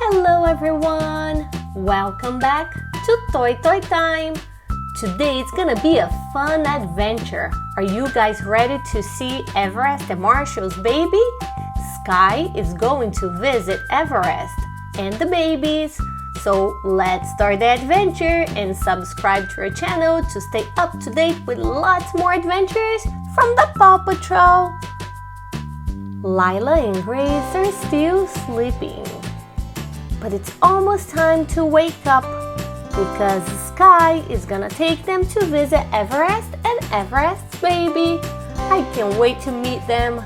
Hello everyone! Welcome back to Toy Time! Today it's gonna be a fun adventure. Are you guys ready to see Everest and Marshall's baby? Skye is going to visit Everest and the babies. So let's start the adventure and subscribe to our channel to stay up to date with lots more adventures from the Paw Patrol. Lila and Grace are still sleeping, but it's almost time to wake up because Skye is gonna take them to visit Everest and Everest's baby. I can't wait to meet them.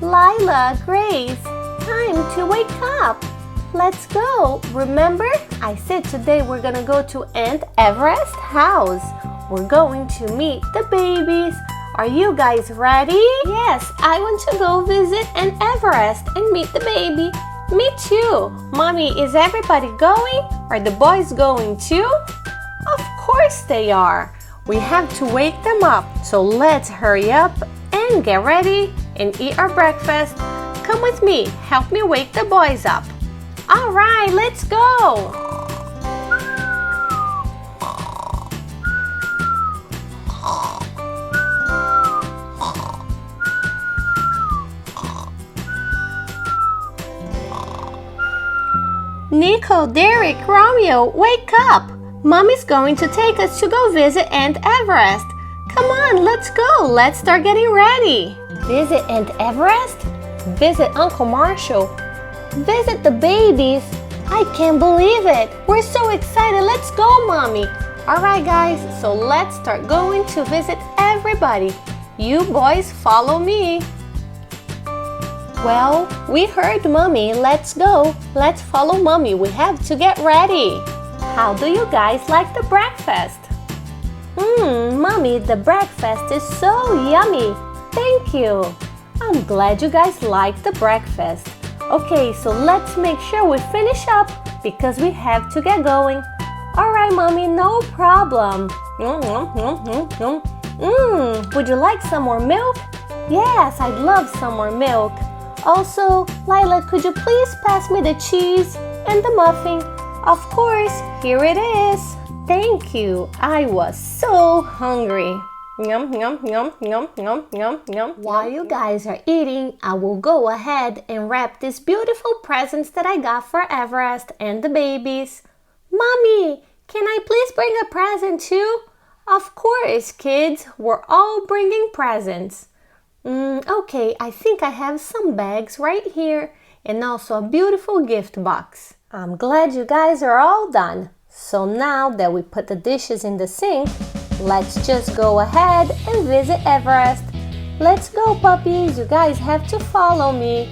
Lila, Grace, time to wake up. Let's go. Remember, I said today we're gonna go to Aunt Everest's house. We're going to meet the babies. Are you guys ready? Yes, I want to go visit Aunt Everest and meet the baby. Me too. Mommy, is everybody going? Are the boys going too? Of course they are. We have to wake them up. So let's hurry up and get ready and eat our breakfast. Come with me. Help me wake the boys up. All right, let's go. Nico, Derek, Romeo, wake up! Mommy's going to take us to go visit Aunt Everest. Come on, let's go. Let's start getting ready. Visit Aunt Everest? Visit Uncle Marshall? Visit the babies? I can't believe it. We're so excited. Let's go, Mommy. All right, guys, so let's start going to visit everybody. You boys follow me. Well, we heard Mommy. Let's go. Let's follow Mommy. We have to get ready. How do you guys like the breakfast? Mommy, the breakfast is so yummy. Thank you. I'm glad you guys like the breakfast. Okay, so let's make sure we finish up because we have to get going. All right, Mommy, no problem. Would you like some more milk? Yes, I'd love some more milk. Also, Lila, could you please pass me the cheese and the muffin? Of course, here it is. Thank you. I was so hungry. Yum, yum, yum, yum, yum, yum, yum. While you guys are eating, I will go ahead and wrap these beautiful presents that I got for Everest and the babies. Mommy, can I please bring a present too? Of course, kids. We're all bringing presents. Okay, I think I have some bags right here and also a beautiful gift box. I'm glad you guys are all done. So now that we put the dishes in the sink, let's just go ahead and visit Everest. Let's go, puppies. You guys have to follow me.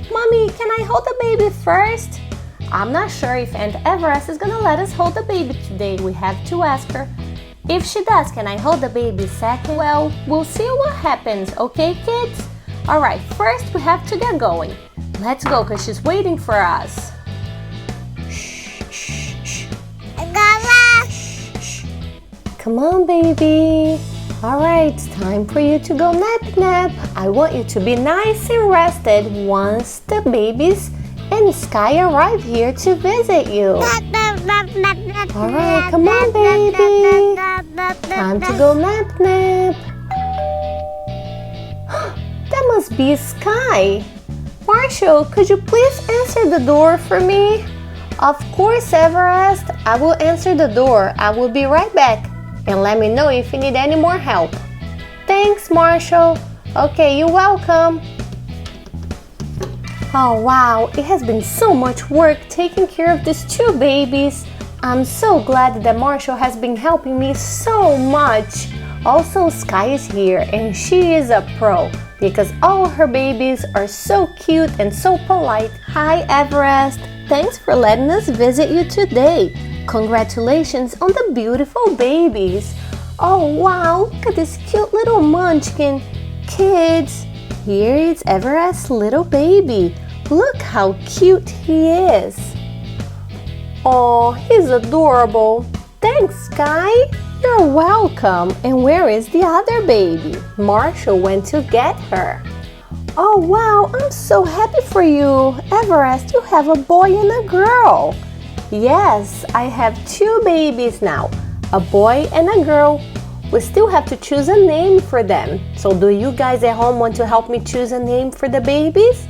Mommy, can I hold the baby first? I'm not sure if Aunt Everest is gonna let us hold the baby today. We have to ask her. If she does, can I hold the baby second? Well, we'll see what happens, okay, kids? All right, first we have to get going. Let's go, because she's waiting for us. Come on, baby. All right, it's time for you to go nap. I want you to be nice and rested once the babies and Skye arrive here to visit you. All right, come on, baby. Time to go nap. That must be Skye. Marshall, could you please answer the door for me? Of course, Everest. I will answer the door. I will be right back. And let me know if you need any more help. Thanks, Marshall. Okay, you're welcome. Oh, wow. It has been so much work taking care of these two babies. I'm so glad that Marshall has been helping me so much. Also, Skye is here and she is a pro because all her babies are so cute and so polite. Hi, Everest. Thanks for letting us visit you today. Congratulations on the beautiful babies. Oh, wow. Look at this cute little munchkin. Kids, here is Everest's little baby. Look how cute he is. Oh, he's adorable. Thanks, Skye. You're welcome. And where is the other baby? Marshall went to get her. Oh wow, I'm so happy for you. Everest, you have a boy and a girl. Yes, I have 2 babies now, a boy and a girl. We still have to choose a name for them. So do you guys at home want to help me choose a name for the babies?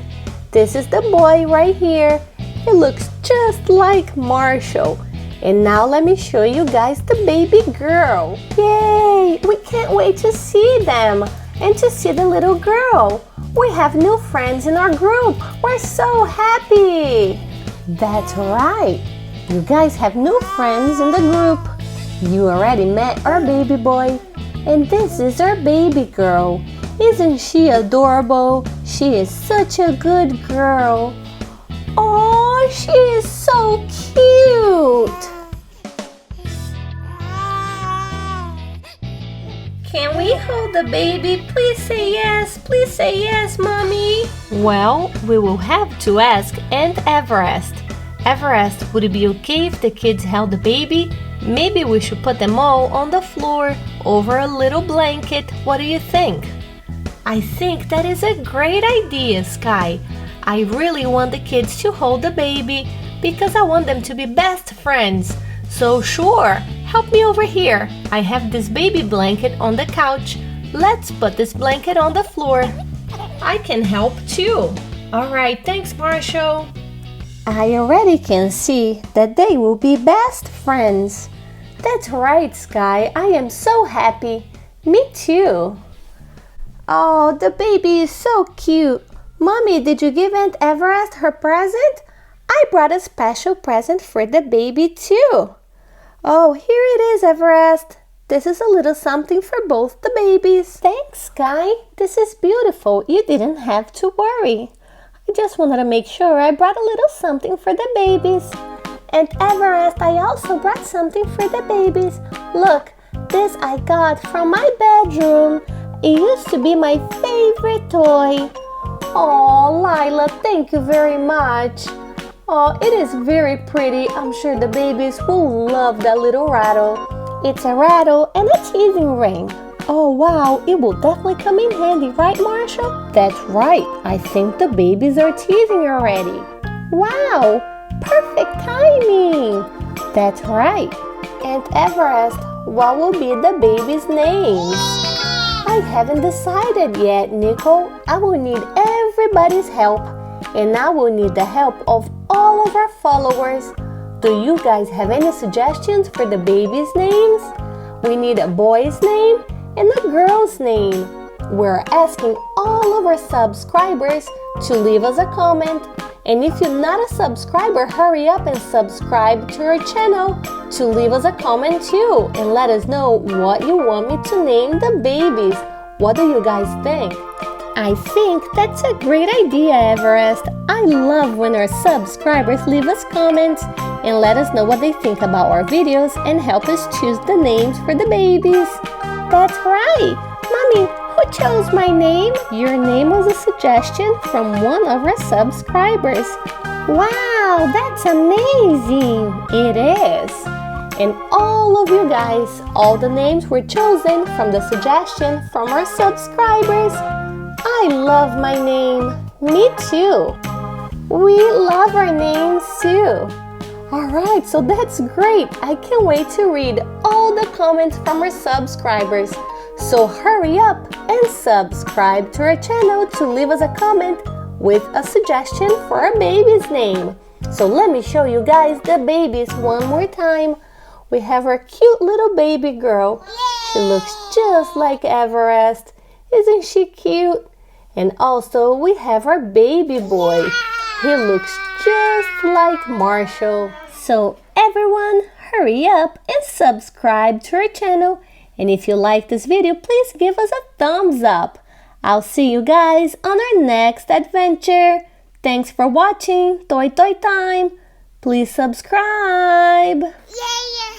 This is the boy right here. He looks just like Marshall. And now let me show you guys the baby girl. Yay! We can't wait to see them and to see the little girl. We have new friends in our group. We're so happy. That's right. You guys have new friends in the group. You already met our baby boy. And this is our baby girl. Isn't she adorable? She is such a good girl. Oh, she is so cute. Can we hold the baby? Please say yes. Please say yes, Mommy. Well, we will have to ask Aunt Everest. Everest, would it be okay if the kids held the baby? Maybe we should put them all on the floor over a little blanket. What do you think? I think that is a great idea, Skye. I really want the kids to hold the baby because I want them to be best friends. So sure, help me over here. I have this baby blanket on the couch. Let's put this blanket on the floor. I can help too. All right, thanks, Marshall. I already can see that they will be best friends. That's right, Skye. I am so happy. Me too. Oh, the baby is so cute. Mommy, did you give Aunt Everest her present? I brought a special present for the baby too. Oh, here it is, Everest. This is a little something for both the babies. Thanks, Skye. This is beautiful. You didn't have to worry. I just wanted to make sure I brought a little something for the babies. And Everest, I also brought something for the babies. Look, this I got from my bedroom. It used to be my favorite toy. Oh, Lila, thank you very much. Oh, it is very pretty. I'm sure the babies will love that little rattle. It's a rattle and a teasing ring. Oh wow, it will definitely come in handy, right, Marshall? That's right. I think the babies are teasing already. Wow, perfect timing. That's right. And Everest, what will be the babies' names? I haven't decided yet, Nicole. I will need everybody's help. And I will need the help of all of our followers. Do you guys have any suggestions for the babies' names? We need a boy's name and a girl's name. We're asking all of our subscribers to leave us a comment. And if you're not a subscriber, hurry up and subscribe to our channel to leave us a comment too. And let us know what you want me to name the babies. What do you guys think? I think that's a great idea, Everest. I love when our subscribers leave us comments and let us know what they think about our videos and help us choose the names for the babies. That's right. Mommy, who chose my name? Your name was a suggestion from one of our subscribers. Wow, that's amazing. It is. And all of you guys, all the names were chosen from the suggestion from our subscribers. I love my name. Me too. We love our names too. Alright, so that's great. I can't wait to read all the comments from our subscribers. So hurry up and subscribe to our channel to leave us a comment with a suggestion for our baby's name. So let me show you guys the babies one more time. We have our cute little baby girl. She looks just like Everest. Isn't she cute? And also we have our baby boy. He looks just like Marshall. So everyone, hurry up and subscribe to our channel. And if you like this video, please give us a thumbs up. I'll see you guys on our next adventure. Thanks for watching. Toy Toy Time. Please subscribe. Yeah.